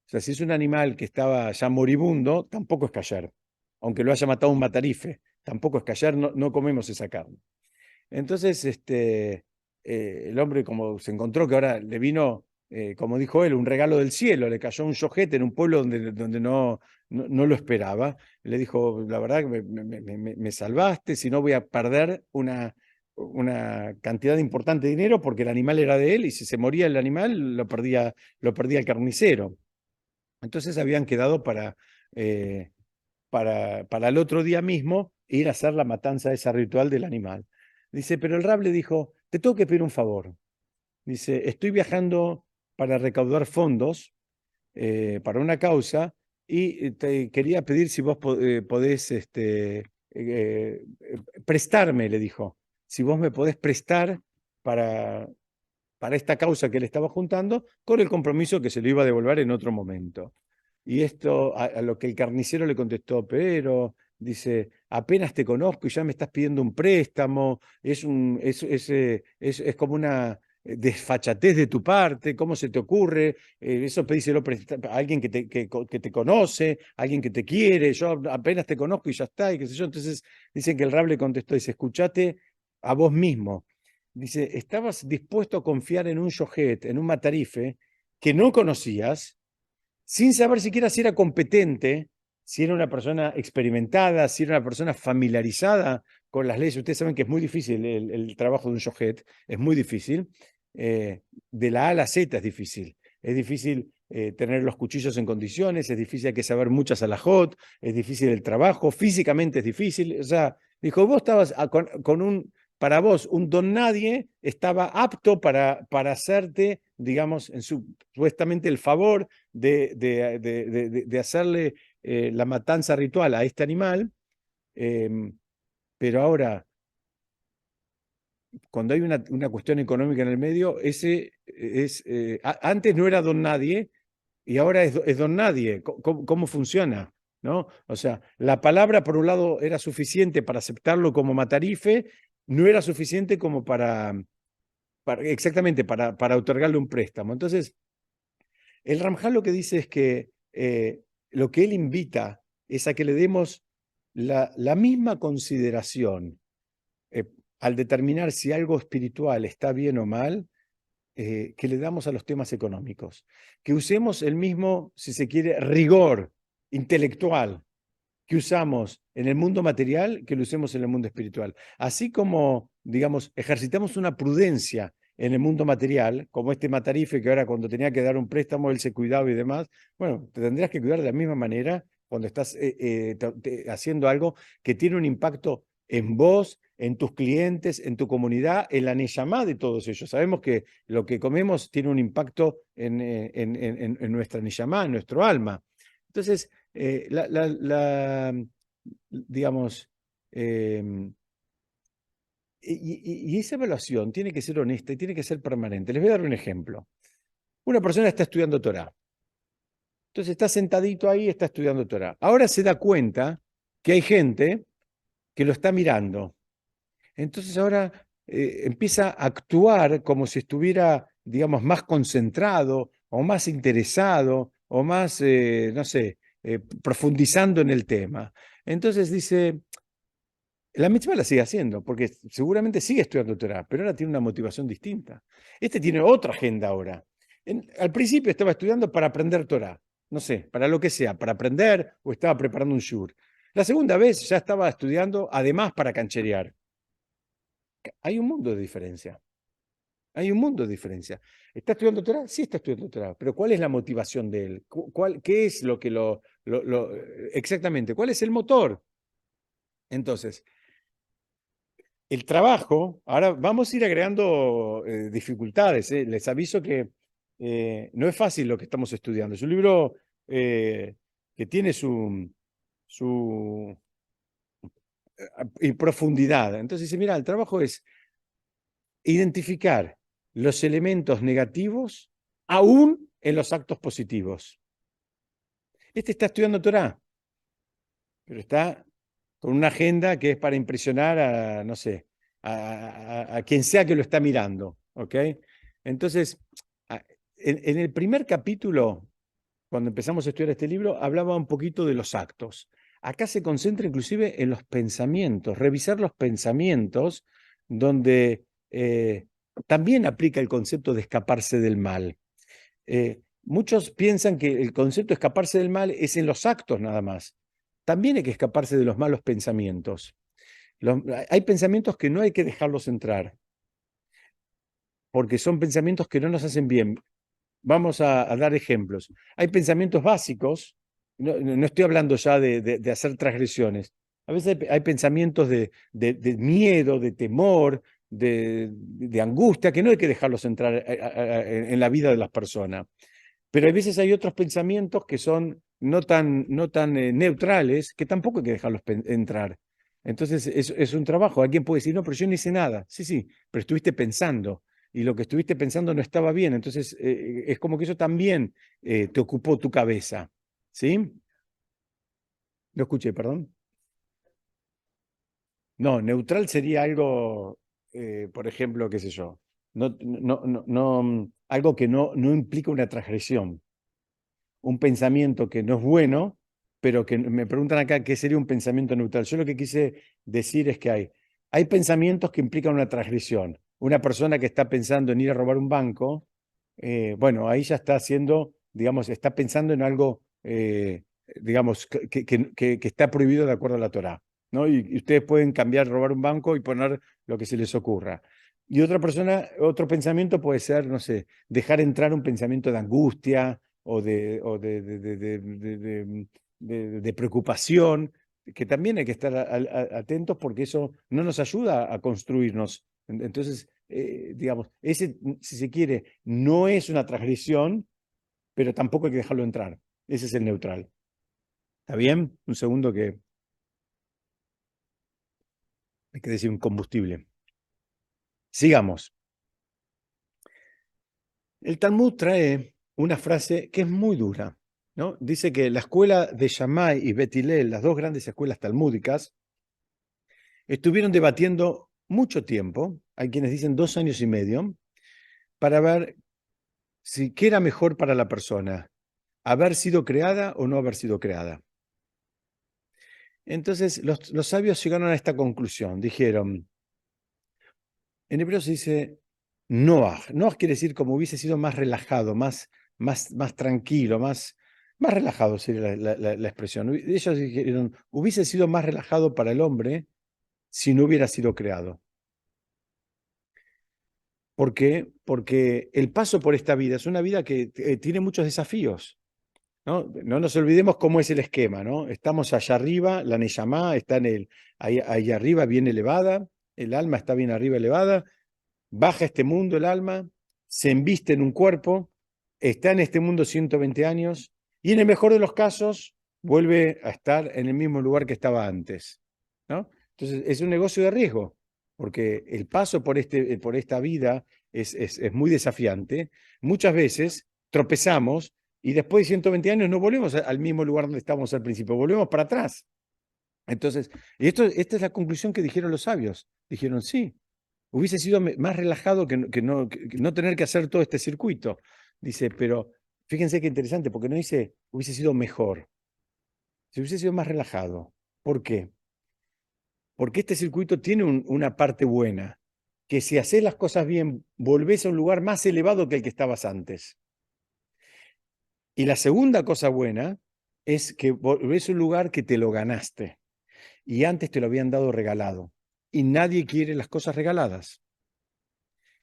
S1: O sea, si es un animal que estaba ya moribundo, tampoco es kasher. Aunque lo haya matado un matarife, tampoco es kasher, no comemos esa carne. Entonces, el hombre como se encontró que ahora le vino, como dijo él, un regalo del cielo, le cayó un yojete en un pueblo donde no lo esperaba. Le dijo, la verdad que me salvaste, si no voy a perder una cantidad importante de dinero porque el animal era de él y si se moría el animal lo perdía el carnicero. Entonces habían quedado para el otro día mismo ir a hacer la matanza esa ritual del animal. Dice, pero el rab le dijo, te tengo que pedir un favor. Dice, estoy viajando para recaudar fondos para una causa y te quería pedir si vos podés prestarme, le dijo, si vos me podés prestar para, para esta causa que él estaba juntando, con el compromiso que se lo iba a devolver en otro momento. Y esto, a lo que el carnicero le contestó, pero dice, apenas te conozco y ya me estás pidiendo un préstamo, es como una desfachatez de tu parte, ¿cómo se te ocurre? Eso pedíselo a alguien que te conoce, alguien que te quiere, yo apenas te conozco y ya está, y qué sé yo. Entonces dicen que el rab le contestó, dice, escuchate a vos mismo. Dice, estabas dispuesto a confiar en un yohet, en un matarife, que no conocías, sin saber siquiera si era competente, si era una persona experimentada, si era una persona familiarizada con las leyes. Ustedes saben que es muy difícil el trabajo de un yohet, es muy difícil. De la A a la Z es difícil. Es difícil tener los cuchillos en condiciones, es difícil, hay que saber muchas alajot, es difícil el trabajo, físicamente es difícil. O sea, dijo, vos estabas para vos, un don nadie estaba apto para hacerte, digamos, supuestamente el favor de hacerle la matanza ritual a este animal, pero ahora, cuando hay una cuestión económica en el medio, antes no era don nadie y ahora es don nadie. ¿Cómo funciona? ¿No? O sea, la palabra por un lado era suficiente para aceptarlo como matarife, no era suficiente como exactamente para otorgarle un préstamo. Entonces, el Ramjal lo que dice es que lo que él invita es a que le demos la misma consideración eh, al determinar si algo espiritual está bien o mal, que le damos a los temas económicos. Que usemos el mismo, si se quiere, rigor intelectual que usamos en el mundo material, que lo usemos en el mundo espiritual. Así como, digamos, ejercitamos una prudencia en el mundo material, como este matarife que ahora cuando tenía que dar un préstamo, él se cuidaba y demás, bueno, te tendrías que cuidar de la misma manera cuando estás haciendo algo que tiene un impacto en vos, en tus clientes, en tu comunidad, en la neyamá de todos ellos. Sabemos que lo que comemos tiene un impacto en nuestra neyamá, en nuestro alma. Entonces, digamos, y esa evaluación tiene que ser honesta y tiene que ser permanente. Les voy a dar un ejemplo. Una persona está estudiando Torah. Entonces está sentadito ahí, está estudiando Torah. Ahora se da cuenta que hay gente que lo está mirando. Entonces ahora empieza a actuar como si estuviera, digamos, más concentrado o más interesado o más, no sé, profundizando en el tema. Entonces dice, la mitzvah la sigue haciendo, porque seguramente sigue estudiando Torah, pero ahora tiene una motivación distinta. Este tiene otra agenda ahora. Al principio estaba estudiando para aprender Torah, no sé, para lo que sea, para aprender o estaba preparando un shur. La segunda vez ya estaba estudiando, además, para cancherear. Hay un mundo de diferencia. Hay un mundo de diferencia. ¿Está estudiando Torah? Sí, está estudiando Torah, pero ¿cuál es la motivación de él? ¿Qué es lo que exactamente? ¿Cuál es el motor? Entonces, el trabajo, ahora vamos a ir agregando dificultades. Les aviso que no es fácil lo que estamos estudiando. Es un libro que tiene su profundidad. Entonces dice, mira, el trabajo es identificar los elementos negativos aún en los actos positivos. Este está estudiando Torah, pero está con una agenda que es para impresionar a, no sé, a quien sea que lo está mirando, ¿ok? Entonces, en el primer capítulo, cuando empezamos a estudiar este libro, hablaba un poquito de los actos. Acá se concentra inclusive en los pensamientos, revisar los pensamientos, donde también aplica el concepto de escaparse del mal. Muchos piensan que el concepto de escaparse del mal es en los actos nada más. También hay que escaparse de los malos pensamientos. Hay pensamientos que no hay que dejarlos entrar, porque son pensamientos que no nos hacen bien. Vamos a dar ejemplos. Hay pensamientos básicos, no estoy hablando ya de hacer transgresiones. A veces hay pensamientos de miedo, de temor, de angustia, que no hay que dejarlos entrar en la vida de las personas. Pero a veces hay otros pensamientos que son no tan neutrales, que tampoco hay que dejarlos entrar. Entonces es un trabajo. Alguien puede decir, no, pero yo no hice nada. Sí, sí, pero estuviste pensando y lo que estuviste pensando no estaba bien. Entonces es como que eso también te ocupó tu cabeza. ¿Sí? No escuché, perdón. No, neutral sería algo, por ejemplo, qué sé yo, algo que no implica una transgresión. Un pensamiento que no es bueno, pero que me preguntan acá qué sería un pensamiento neutral. Yo lo que quise decir es que hay pensamientos que implican una transgresión. Una persona que está pensando en ir a robar un banco, bueno, ahí ya está haciendo, digamos, está pensando en algo, digamos, que está prohibido de acuerdo a la Torá, ¿no? Y ustedes pueden cambiar, robar un banco y poner lo que se les ocurra. Y otra persona, otro pensamiento puede ser, no sé, dejar entrar un pensamiento de angustia, o de preocupación, que también hay que estar atentos porque eso no nos ayuda a construirnos. Entonces, digamos, ese, si se quiere, no es una transgresión, pero tampoco hay que dejarlo entrar. Ese es el neutral. ¿Está bien? Un segundo que hay que decir un combustible. Sigamos. El Talmud trae una frase que es muy dura, ¿no? Dice que la escuela de Shammai y Bet Hillel, las dos grandes escuelas talmúdicas, estuvieron debatiendo mucho tiempo, hay quienes dicen 2 años y medio, para ver si qué era mejor para la persona, haber sido creada o no haber sido creada. Entonces los sabios llegaron a esta conclusión, dijeron, en hebreo se dice Noach. Noach quiere decir como hubiese sido más relajado, más tranquilo, más relajado sería la expresión. Ellos dijeron, hubiese sido más relajado para el hombre si no hubiera sido creado. ¿Por qué? Porque el paso por esta vida es una vida que tiene muchos desafíos, ¿no? No nos olvidemos cómo es el esquema, ¿no? Estamos allá arriba, la Neyamá está ahí arriba, bien elevada, el alma está bien arriba elevada, baja a este mundo el alma, se embiste en un cuerpo, está en este mundo 120 años y en el mejor de los casos vuelve a estar en el mismo lugar que estaba antes, ¿no? Entonces es un negocio de riesgo, porque el paso por esta vida es muy desafiante. Muchas veces tropezamos y después de 120 años no volvemos al mismo lugar donde estábamos al principio, volvemos para atrás. Entonces, esta es la conclusión que dijeron los sabios. Dijeron, sí, Hubiese sido más relajado que no tener que hacer todo este circuito. Dice, pero fíjense qué interesante, porque no dice hubiese sido mejor, si hubiese sido más relajado. ¿Por qué? Porque este circuito tiene una parte buena, que si haces las cosas bien, volvés a un lugar más elevado que el que estabas antes. Y la segunda cosa buena es que volvés a un lugar que te lo ganaste y antes te lo habían dado regalado. Y nadie quiere las cosas regaladas.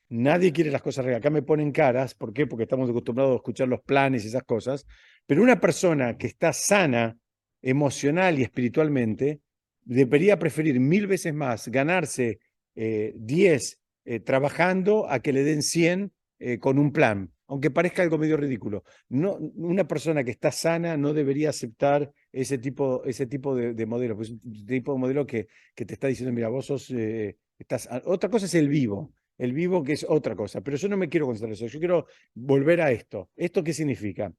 S1: Nadie quiere las cosas regaladas. Acá me ponen caras, ¿por qué? Porque estamos acostumbrados a escuchar los planes y esas cosas. Pero una persona que está sana emocional y espiritualmente debería preferir 1000 veces más ganarse 10 trabajando a que le den 100 con un plan, aunque parezca algo medio ridículo. No, una persona que está sana no debería aceptar ese tipo de modelo, pues un tipo de modelo que te está diciendo, mira, vos sos, otra cosa es el vivo que es otra cosa, pero yo no me quiero concentrar en eso, yo quiero volver a esto. ¿Esto qué significa?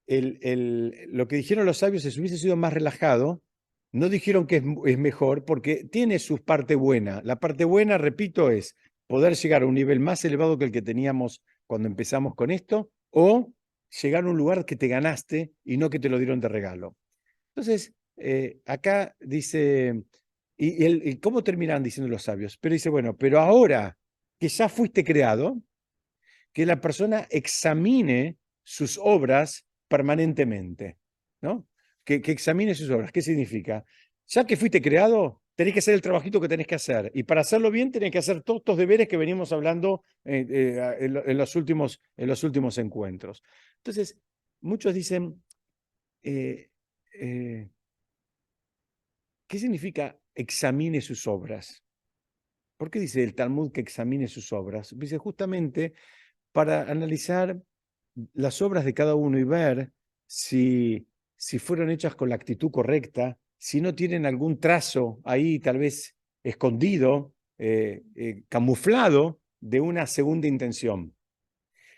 S1: Lo que dijeron los sabios es hubiese sido más relajado, no dijeron que es mejor porque tiene su parte buena. La parte buena, repito, es poder llegar a un nivel más elevado que el que teníamos cuando empezamos con esto o llegar a un lugar que te ganaste y no que te lo dieron de regalo. Entonces, acá dice, y ¿cómo terminan diciendo los sabios? Pero dice, bueno, pero ahora que ya fuiste creado, que la persona examine sus obras permanentemente, ¿no? Que examine sus obras. ¿Qué significa? Ya que fuiste creado, tenés que hacer el trabajito que tenés que hacer. Y para hacerlo bien, tenés que hacer todos estos deberes que venimos hablando en los últimos encuentros. Entonces, muchos dicen, eh, eh, ¿qué significa examine sus obras? ¿Por qué dice el Talmud que examine sus obras? Dice justamente para analizar las obras de cada uno y ver si fueron hechas con la actitud correcta, si no tienen algún trazo ahí tal vez escondido, camuflado de una segunda intención.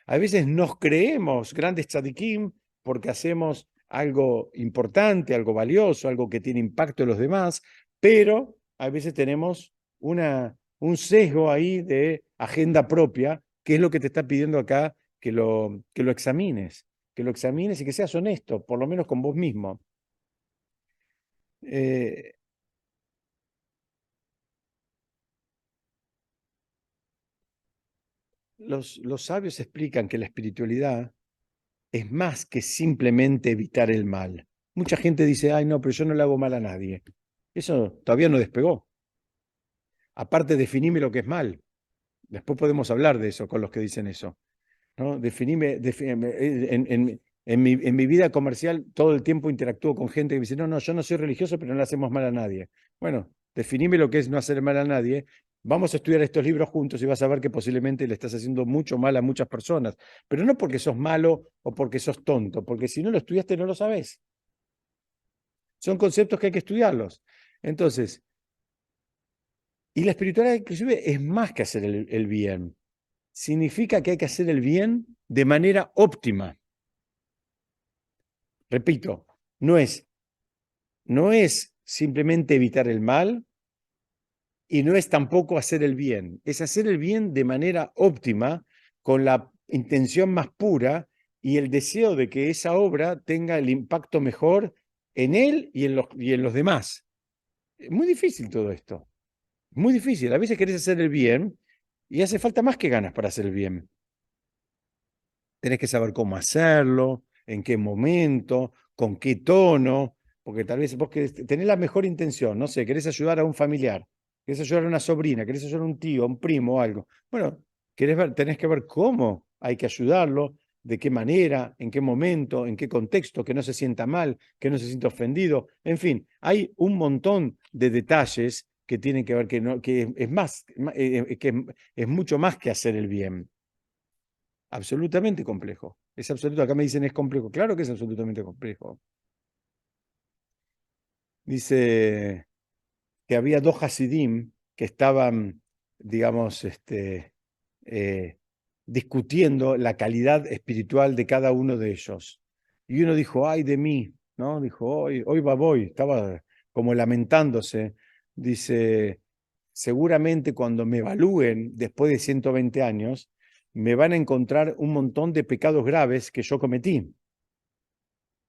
S1: A veces nos creemos grandes tzadikim porque hacemos algo importante, algo valioso, algo que tiene impacto en los demás, pero a veces tenemos un sesgo ahí de agenda propia, que es lo que te está pidiendo acá que lo examines y que seas honesto, por lo menos con vos mismo. Eh, los sabios explican que la espiritualidad es más que simplemente evitar el mal. Mucha gente dice, ay, no, pero yo no le hago mal a nadie. Eso todavía no despegó. Aparte, definime lo que es mal. Después podemos hablar de eso con los que dicen eso, ¿no? En mi vida comercial todo el tiempo interactúo con gente que me dice, no, no, yo no soy religioso, pero no le hacemos mal a nadie. Bueno, definime lo que es no hacer mal a nadie. Vamos a estudiar estos libros juntos y vas a ver que posiblemente le estás haciendo mucho mal a muchas personas, pero no porque sos malo o porque sos tonto, porque si no lo estudiaste no lo sabés. Son conceptos que hay que estudiarlos. Entonces, y la espiritualidad inclusive es más que hacer el bien. Significa que hay que hacer el bien de manera óptima. Repito, no es, no es simplemente evitar el mal y no es tampoco hacer el bien. Es hacer el bien de manera óptima, con la intención más pura y el deseo de que esa obra tenga el impacto mejor en él y en los demás. Es muy difícil todo esto. Muy difícil. A veces querés hacer el bien y hace falta más que ganas para hacer el bien. Tenés que saber cómo hacerlo, en qué momento, con qué tono, porque tal vez vos tenés la mejor intención, no sé, querés ayudar a un familiar, querés ayudar a una sobrina, querés ayudar a un tío, a un primo o algo. Bueno, tenés que ver cómo hay que ayudarlo, de qué manera, en qué momento, en qué contexto, que no se sienta mal, que no se sienta ofendido. En fin, hay un montón de detalles que tienen que ver que es más, que es mucho más que hacer el bien. Absolutamente complejo. Es absoluto. Acá me dicen es complejo. Claro que es absolutamente complejo. Dice que había dos Hasidim que estaban, digamos, eh, discutiendo la calidad espiritual de cada uno de ellos. Y uno dijo, ay de mí, ¿no? Dijo, hoy va voy. Estaba como lamentándose. Dice, seguramente cuando me evalúen después de 120 años, me van a encontrar un montón de pecados graves que yo cometí.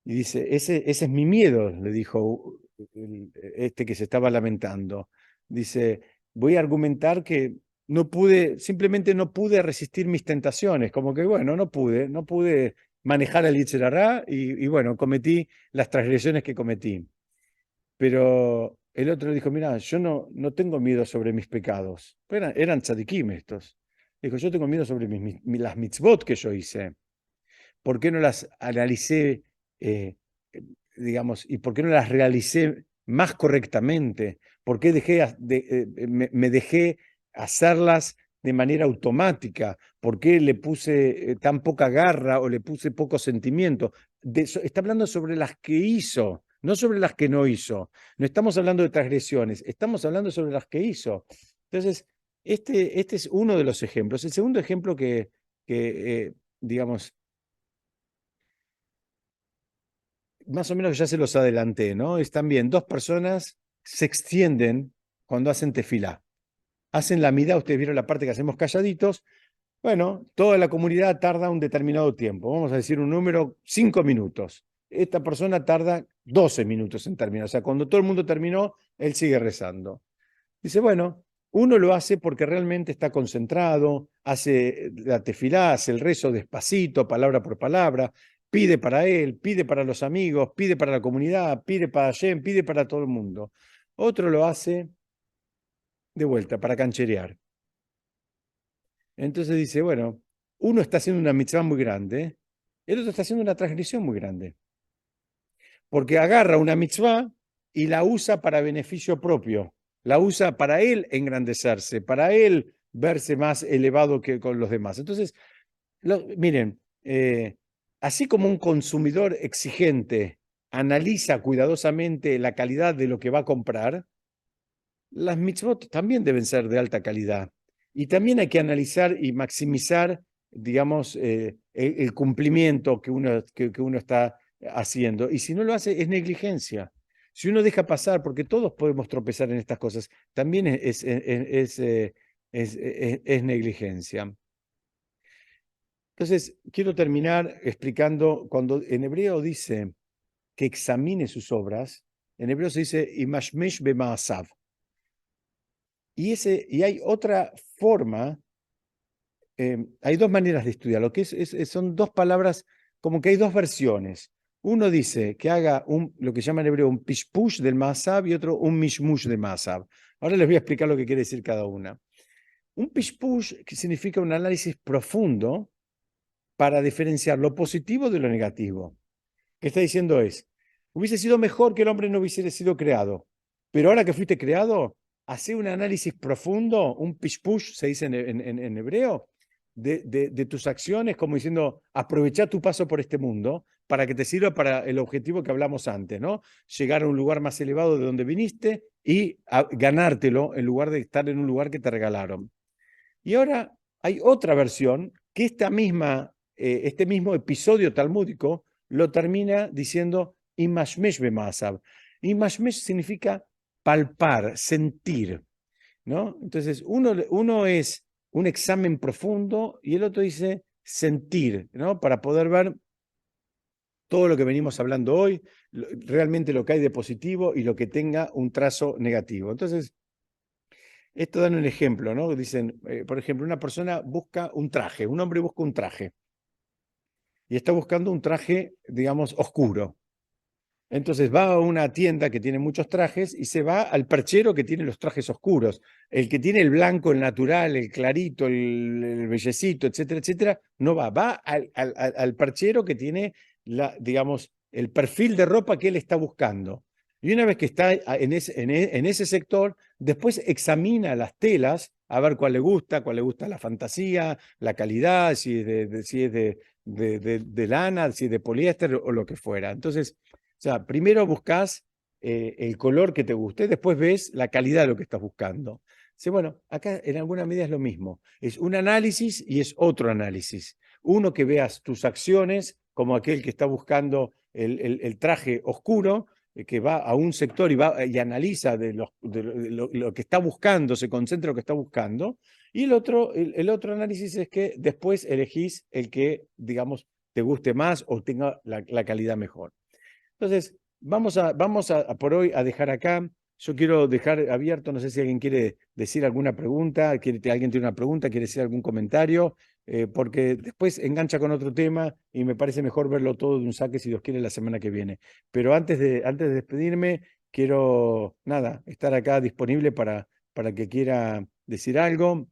S1: Y dice, ese es mi miedo, le dijo este que se estaba lamentando. Dice, voy a argumentar que no pude, simplemente no pude resistir mis tentaciones, como que bueno, no pude manejar el Yetzer Hará y bueno, cometí las transgresiones que cometí. Pero el otro le dijo, mira, yo no tengo miedo sobre mis pecados. Eran tzadikim estos. Dijo, yo tengo miedo sobre las mitzvot que yo hice. ¿Por qué no las analicé, digamos, y por qué no las realicé más correctamente? ¿Por qué me dejé hacerlas de manera automática? ¿Por qué le puse tan poca garra o le puse poco sentimiento? Está hablando sobre las que hizo, no sobre las que no hizo. No estamos hablando de transgresiones, estamos hablando sobre las que hizo. Entonces, este es uno de los ejemplos. El segundo ejemplo que digamos, más o menos ya se los adelanté, ¿no? Es también dos personas se extienden cuando hacen tefilá. Hacen la midá, ustedes vieron la parte que hacemos calladitos. Bueno, toda la comunidad tarda un determinado tiempo. Vamos a decir un número, 5 minutos. Esta persona tarda 12 minutos en terminar. O sea, cuando todo el mundo terminó, él sigue rezando. Dice, bueno, uno lo hace porque realmente está concentrado, hace la tefilá, hace el rezo despacito, palabra por palabra, pide para él, pide para los amigos, pide para la comunidad, pide para Hashem, pide para todo el mundo. Otro lo hace de vuelta, para cancherear. Entonces dice, bueno, uno está haciendo una mitzvah muy grande, el otro está haciendo una transgresión muy grande. Porque agarra una mitzvah y la usa para beneficio propio. La usa para él engrandecerse, para él verse más elevado que con los demás. Entonces, miren, así como un consumidor exigente analiza cuidadosamente la calidad de lo que va a comprar, las mitzvot también deben ser de alta calidad. Y también hay que analizar y maximizar, digamos, el cumplimiento que uno está haciendo. Y si no lo hace, es negligencia. Si uno deja pasar, porque todos podemos tropezar en estas cosas, también es negligencia. Entonces, quiero terminar explicando, cuando en hebreo dice que examine sus obras, en hebreo se dice imashmesh bemaasav. Y hay otra forma, hay dos maneras de estudiar, lo que son dos palabras, como que hay dos versiones. Uno dice que haga lo que llaman en hebreo un pishpush del Maasab y otro un mishmush del Maasab. Ahora les voy a explicar lo que quiere decir cada una. Un pishpush que significa un análisis profundo para diferenciar lo positivo de lo negativo. ¿Qué está diciendo es? Hubiese sido mejor que el hombre no hubiese sido creado, pero ahora que fuiste creado, hace un análisis profundo, un pishpush, se dice en hebreo, de tus acciones, como diciendo, aprovecha tu paso por este mundo para que te sirva para el objetivo que hablamos antes, ¿no? Llegar a un lugar más elevado de donde viniste y ganártelo en lugar de estar en un lugar que te regalaron. Y ahora hay otra versión que este mismo episodio talmúdico lo termina diciendo Imashmesh bemaasav. Imashmesh significa palpar, sentir, ¿no? Entonces, uno es un examen profundo y el otro dice sentir, ¿no? Para poder ver todo lo que venimos hablando hoy, realmente lo que hay de positivo y lo que tenga un trazo negativo. Entonces, esto dan un ejemplo, ¿no? Dicen, por ejemplo, una persona busca un traje, un hombre busca un traje y está buscando un traje, digamos, oscuro. Entonces va a una tienda que tiene muchos trajes y se va al perchero que tiene los trajes oscuros. El que tiene el blanco, el natural, el clarito, el bellecito, etcétera, etcétera, no va. Va al perchero que tiene, digamos, el perfil de ropa que él está buscando. Y una vez que está en ese sector, después examina las telas a ver cuál le gusta la fantasía, la calidad, si es de lana, si es de poliéster o lo que fuera. Entonces, o sea, primero buscas el color que te guste, después ves la calidad de lo que estás buscando. Dice, bueno, acá en alguna medida es lo mismo. Es un análisis y es otro análisis. Uno que veas tus acciones como aquel que está buscando el traje oscuro que va a un sector y analiza lo que está buscando, se concentra en lo que está buscando, y el otro análisis es que después elegís el que, digamos, te guste más o tenga la calidad mejor. Entonces, vamos a por hoy a dejar acá. Yo quiero dejar abierto, no sé si alguien quiere decir alguna pregunta, alguien tiene una pregunta, quiere decir algún comentario, porque después engancha con otro tema y me parece mejor verlo todo de un saque, si Dios quiere, la semana que viene. Pero antes de despedirme, quiero, nada, estar acá disponible para que quiera decir algo.